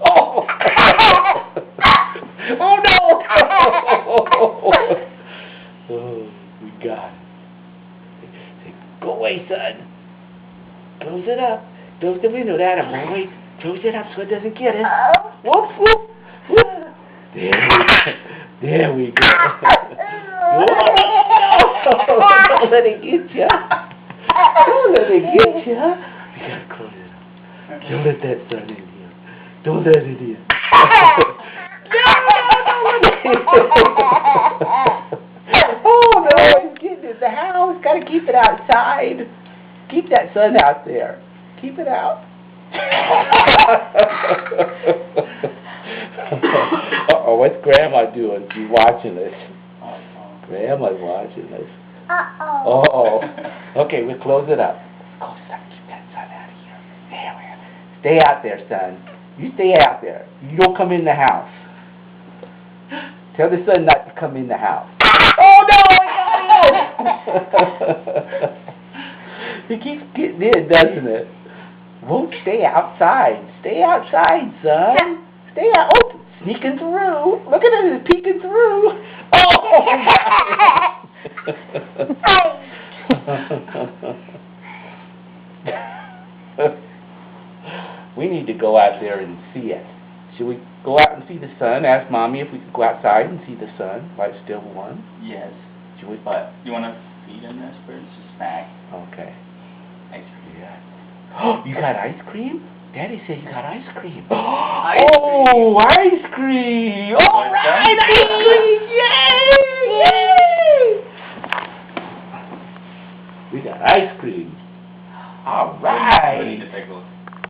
Oh! Oh no! Oh, we got it. Say, go away, son. Close it up. Close the window, that boy. Close it up so it doesn't get it. Whoop, whoop, whoop. There we go. Oh, don't let it get you. Don't let it get you. We gotta close it up. Don't let that sun in here. Don't let it in. Oh no, it's getting in the house. Gotta keep it outside. Keep that sun out there. Keep it out. Uh-oh, what's Grandma doing? She's watching us. Grandma's watching us. Uh-oh. Okay, we'll close it up. Close it up. Keep that sun out of here. There we are. Stay out there, son. You stay out there. You don't come in the house. Tell the sun not to come in the house. Oh no, I got it! He keeps getting in, doesn't it? Won't stay outside. Stay outside, son. Stay out. Oh, sneaking through. Look at it, it's peeking through. Oh! We need to go out there and see it. Should we go out and see the sun? Ask Mommy if we could go outside and see the sun while it's still warm. Yes. Should we? But you want to feed them this for it's a snack? Okay. Ice cream. Yeah. Oh, you got ice cream? Daddy said you got ice cream. Ice Oh, ice cream! All right, ice cream! Yay! Yay! We got ice cream. All We right. need to take a look.